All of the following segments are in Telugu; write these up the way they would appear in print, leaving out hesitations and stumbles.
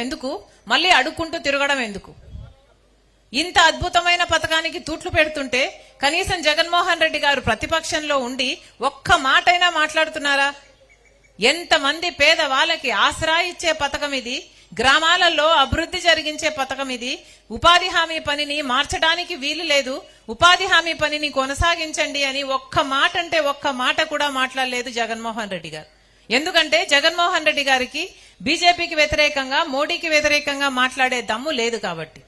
ఎందుకు, మళ్ళీ అడుక్కుంటూ తిరగడం ఎందుకు? ఇంత అద్భుతమైన పథకానికి తూట్లు పెడుతుంటే కనీసం జగన్మోహన్ రెడ్డి గారు ప్రతిపక్షంలో ఉండి ఒక్క మాటైనా మాట్లాడుతున్నారా? ఎంతమంది పేద వాళ్ళకి ఆసరా ఇచ్చే పథకం ఇది, గ్రామాలలో అభివృద్ధి జరిగించే పథకం ఇది. ఉపాధి హామీ పనిని మార్చడానికి వీలు లేదు, ఉపాధి హామీ పనిని కొనసాగించండి అని ఒక్క మాట అంటే ఒక్క మాట కూడా మాట్లాడలేదు జగన్మోహన్ రెడ్డి గారు. ఎందుకంటే జగన్మోహన్ రెడ్డి గారికి బీజేపీకి వ్యతిరేకంగా, మోడీకి వ్యతిరేకంగా మాట్లాడే దమ్ము లేదు కాబట్టి.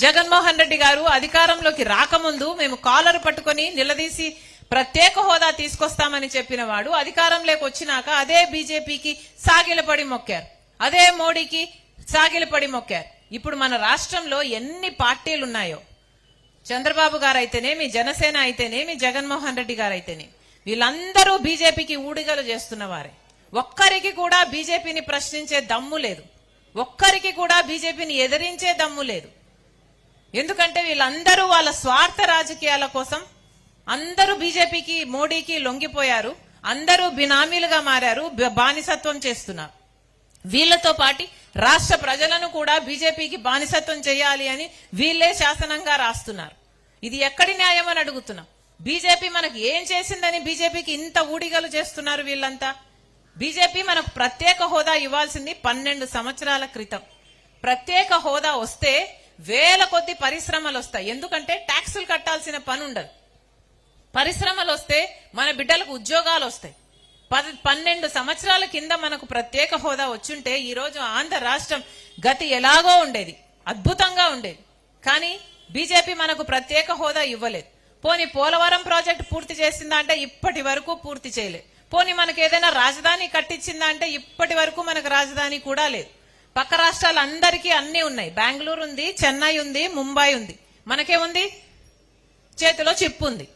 జగన్మోహన్ రెడ్డి గారు అధికారంలోకి రాకముందు మేము కాలర్ పట్టుకొని నిలదీసి ప్రత్యేక హోదా తీసుకొస్తామని చెప్పిన వాడు అధికారంలోకి వచ్చినాక అదే బీజేపీకి సాగిలపడి మొక్కారు, అదే మోడీకి సాగిలపడి మొక్కారు. ఇప్పుడు మన రాష్ట్రంలో ఎన్ని పార్టీలు ఉన్నాయో, చంద్రబాబు గారు అయితేనేమి, జనసేన అయితేనేమి, జగన్మోహన్ రెడ్డి గారు అయితేనేమి, వీళ్ళందరూ బీజేపీకి ఊడిగలు చేస్తున్న వారే. ఒక్కరికి కూడా బీజేపీని ప్రశ్నించే దమ్ము లేదు, ఒక్కరికి కూడా బీజేపీని ఎదిరించే దమ్ము లేదు. ఎందుకంటే వీళ్ళందరూ వాళ్ళ స్వార్థ రాజకీయాల కోసం అందరూ బీజేపీకి, మోడీకి లొంగిపోయారు, అందరూ బినామీలుగా మారారు, బానిసత్వం చేస్తున్నారు. వీళ్లతో పాటు రాష్ట్ర ప్రజలను కూడా బీజేపీకి బానిసత్వం చేయాలి అని వీళ్లే శాసనంగా రాస్తున్నారు. ఇది ఎక్కడి న్యాయం అని అడుగుతున్నాం. బీజేపీ మనకు ఏం చేసిందని బీజేపీకి ఇంత ఊడిగలు చేస్తున్నారు వీళ్ళంతా? బీజేపీ మనకు ప్రత్యేక హోదా ఇవ్వాల్సింది 12 సంవత్సరాల క్రితం. ప్రత్యేక హోదా వస్తే వేల కొద్ది పరిశ్రమలు వస్తాయి, ఎందుకంటే ట్యాక్సులు కట్టాల్సిన పని ఉండదు. పరిశ్రమలు వస్తే మన బిడ్డలకు ఉద్యోగాలు వస్తాయి. 12 సంవత్సరాల కింద మనకు ప్రత్యేక హోదా వచ్చుంటే ఈ రోజు ఆంధ్ర రాష్ట్రం గతి ఎలాగో ఉండేది, అద్భుతంగా ఉండేది. కానీ బీజేపీ మనకు ప్రత్యేక హోదా ఇవ్వలేదు. పోనీ పోలవరం ప్రాజెక్టు పూర్తి చేసిందా అంటే ఇప్పటి వరకు పూర్తి చేయలేదు. పోనీ మనకు ఏదైనా రాజధాని కట్టించిందా అంటే ఇప్పటి వరకు మనకు రాజధాని కూడా లేదు. పక్క రాష్ట్రాలందరికీ అన్ని ఉన్నాయి, బెంగళూరు ఉంది, చెన్నై ఉంది, ముంబై ఉంది. మనకేముంది? చేతిలో చిప్పు ఉంది.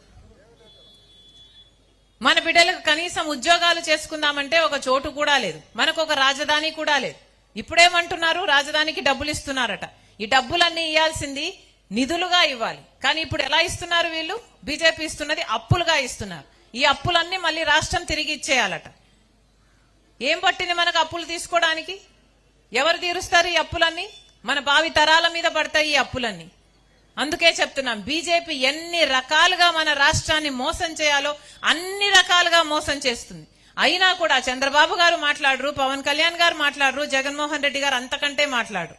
మన బిడ్డలకు కనీసం ఉద్యోగాలు చేసుకుందామంటే ఒక చోటు కూడా లేదు, మనకు ఒక రాజధాని కూడా లేదు. ఇప్పుడేమంటున్నారు? రాజధానికి డబ్బులు ఇస్తున్నారట. ఈ డబ్బులన్నీ ఇవ్వాల్సింది నిధులుగా ఇవ్వాలి, కానీ ఇప్పుడు ఎలా ఇస్తున్నారు వీళ్ళు? బీజేపీ ఇస్తున్నది అప్పులుగా ఇస్తున్నారు. ఈ అప్పులన్నీ మళ్ళీ రాష్ట్రం తిరిగి ఇచ్చేయాలట. ఏం పట్టింది మనకు అప్పులు తీసుకోవడానికి? ఎవరు తీరుస్తారు ఈ అప్పులన్నీ? మన భావి తరాల మీద పడతాయి ఈ అప్పులన్నీ. అందుకే చెప్తున్నాం, బీజేపీ ఎన్ని రకాలుగా మన రాష్ట్రాన్ని మోసం చేయాలో అన్ని రకాలుగా మోసం చేస్తుంది. అయినా కూడా చంద్రబాబు గారు మాట్లాడరు, పవన్ కళ్యాణ్ గారు మాట్లాడరు, జగన్మోహన్ రెడ్డి గారు అంతకంటే మాట్లాడరు.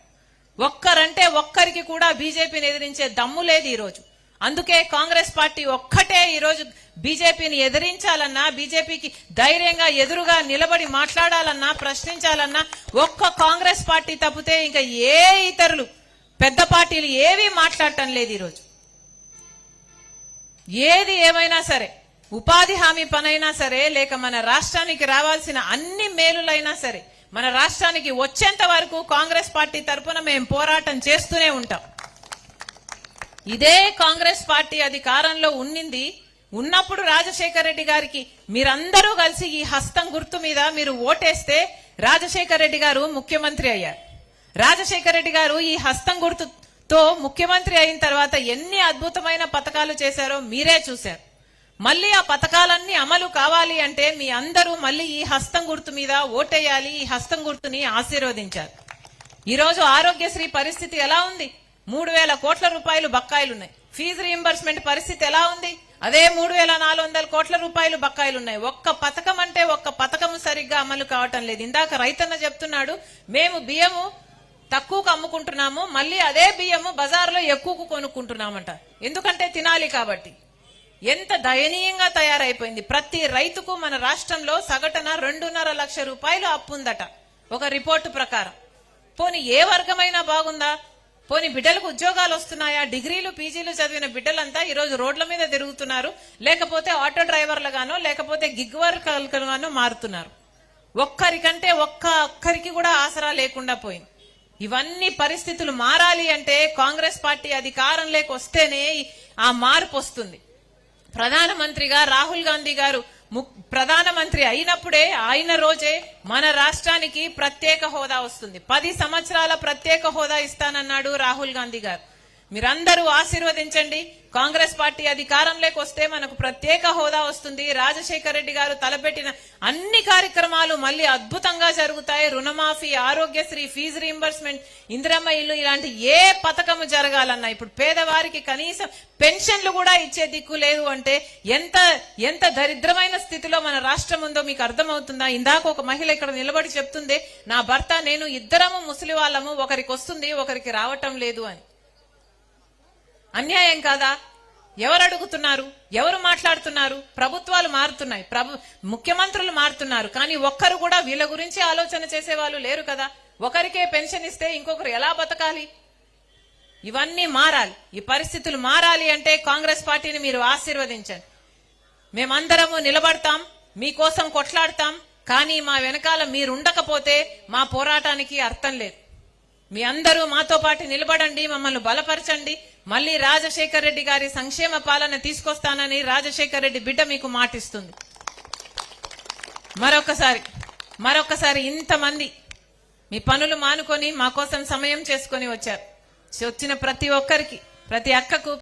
ఒక్కరంటే ఒక్కరికి కూడా బీజేపీని ఎదిరించే దమ్ము లేదు ఈరోజు. అందుకే కాంగ్రెస్ పార్టీ ఒక్కటే ఈరోజు బీజేపీని ఎదిరించాలన్నా, బీజేపీకి ధైర్యంగా ఎదురుగా నిలబడి మాట్లాడాలన్నా, ప్రశ్నించాలన్నా ఒక్క కాంగ్రెస్ పార్టీ తప్పితే ఇంకా ఏ ఇతరులు పెద్ద పార్టీలు ఏవీ మాట్లాడటం లేదు ఈరోజు. ఏది ఏమైనా సరే, ఉపాధి హామీ పనైనా సరే, లేక మన రాష్ట్రానికి రావాల్సిన అన్ని మేలులైనా సరే, మన రాష్ట్రానికి వచ్చేంత వరకు కాంగ్రెస్ పార్టీ తరఫున మేము పోరాటం చేస్తూనే ఉంటాం. ఇదే కాంగ్రెస్ పార్టీ అధికారంలో ఉన్నప్పుడు రాజశేఖర రెడ్డి గారికి మీరందరూ కలిసి ఈ హస్తం గుర్తు మీద మీరు ఓటేస్తే రాజశేఖర రెడ్డి గారు ముఖ్యమంత్రి అయ్యారు. రాజశేఖర రెడ్డి గారు ఈ హస్తం గుర్తుతో ముఖ్యమంత్రి అయిన తర్వాత ఎన్ని అద్భుతమైన పథకాలు చేశారో మీరే చూశారు. మళ్ళీ ఆ పథకాలన్నీ అమలు కావాలి అంటే మీ అందరూ మళ్ళీ ఈ హస్తం గుర్తు మీద ఓటేయాలి, ఈ హస్తం గుర్తుని ఆశీర్వదించారు. ఈరోజు ఆరోగ్యశ్రీ పరిస్థితి ఎలా ఉంది? 3,000 కోట్ల రూపాయలు బకాయిలున్నాయి. ఫీజు రీయింబర్స్మెంట్ పరిస్థితి ఎలా ఉంది? అదే 3,400 కోట్ల రూపాయలు బకాయిలున్నాయి. ఒక్క పథకం అంటే ఒక్క పథకం సరిగ్గా అమలు కావటం లేదు. ఇందాక రైతన్న చెప్తున్నాడు, మేము బియ్యము తక్కువకు అమ్ముకుంటున్నాము, మళ్ళీ అదే బియ్యము బజార్లో ఎక్కువకు కొనుక్కుంటున్నామంట. ఎందుకంటే తినాలి కాబట్టి. ఎంత దయనీయంగా తయారైపోయింది. ప్రతి రైతుకు మన రాష్ట్రంలో సగటున 2.5 లక్షల రూపాయలు అప్పు ఉందట ఒక రిపోర్టు ప్రకారం. పోనీ ఏ వర్గమైనా బాగుందా? పోనీ బిడ్డలకు ఉద్యోగాలు వస్తున్నాయా? డిగ్రీలు పీజీలు చదివిన బిడ్డలంతా ఈరోజు రోడ్ల మీద తిరుగుతున్నారు, లేకపోతే ఆటో డ్రైవర్లుగానో లేకపోతే గిగ్ వర్కర్లుగానో మారుతున్నారు. ఒక్కరికంటే ఒక్కరికి కూడా ఆసరా లేకుండా పోయింది. ఇవన్నీ పరిస్థితులు మారాలి అంటే కాంగ్రెస్ పార్టీ అధికారంలోకి వస్తేనే ఆ మార్పు వస్తుంది. ప్రధానమంత్రిగా రాహుల్ గాంధీ గారు ప్రధానమంత్రి అయినప్పుడే, అయిన రోజే మన రాష్ట్రానికి ప్రత్యేక హోదా వస్తుంది. 10 సంవత్సరాల ప్రత్యేక హోదా ఇస్తానన్నాడు రాహుల్ గాంధీ గారు. మీరందరూ ఆశీర్వదించండి. కాంగ్రెస్ పార్టీ అధికారంలోకి వస్తే మనకు ప్రత్యేక హోదా వస్తుంది. రాజశేఖర రెడ్డి గారు తలపెట్టిన అన్ని కార్యక్రమాలు మళ్ళీ అద్భుతంగా జరుగుతాయి. రుణమాఫీ, ఆరోగ్యశ్రీ, ఫీజు రీంబర్స్మెంట్, ఇందిరమ్మ ఇల్లు, ఇలాంటి ఏ పథకము జరగాలన్నా ఇప్పుడు పేదవారికి కనీసం పెన్షన్లు కూడా ఇచ్చే దిక్కు లేదు అంటే ఎంత దరిద్రమైన స్థితిలో మన రాష్ట్రం ఉందో మీకు అర్థమవుతుందా? ఇందాక ఒక మహిళ ఇక్కడ నిలబడి చెప్తుంది, నా భర్త నేను ఇద్దరము ముసలి వాళ్ళము, ఒకరికి వస్తుంది ఒకరికి రావటం లేదు అని. అన్యాయం కాదా? ఎవరు అడుగుతున్నారు? ఎవరు మాట్లాడుతున్నారు? ప్రభుత్వాలు మారుతున్నాయి, ముఖ్యమంత్రులు మారుతున్నారు, కానీ ఒక్కరు కూడా వీళ్ళ గురించి ఆలోచన చేసే వాళ్ళు లేరు కదా. ఒకరికే పెన్షన్ ఇస్తే ఇంకొకరు ఎలా బతకాలి? ఇవన్నీ మారాలి. ఈ పరిస్థితులు మారాలి అంటే కాంగ్రెస్ పార్టీని మీరు ఆశీర్వదించండి. మేమందరము నిలబడతాం, మీకోసం కొట్లాడతాం, కానీ మా వెనకాల మీరుండకపోతే మా పోరాటానికి అర్థం లేదు. మీ అందరూ మాతో పాటు నిలబడండి, మమ్మల్ని బలపరచండి. మళ్ళీ రాజశేఖర రెడ్డి గారి సంక్షేమ పాలన తీసుకొస్తానని రాజశేఖర రెడ్డి బిడ్డ మీకు మాటిస్తుంది. మరొకసారి ఇంతమంది మీ పనులు మానుకొని మా కోసం సమయం చేసుకొని వచ్చారు. వచ్చిన ప్రతి ఒక్కరికి, ప్రతి అక్కకు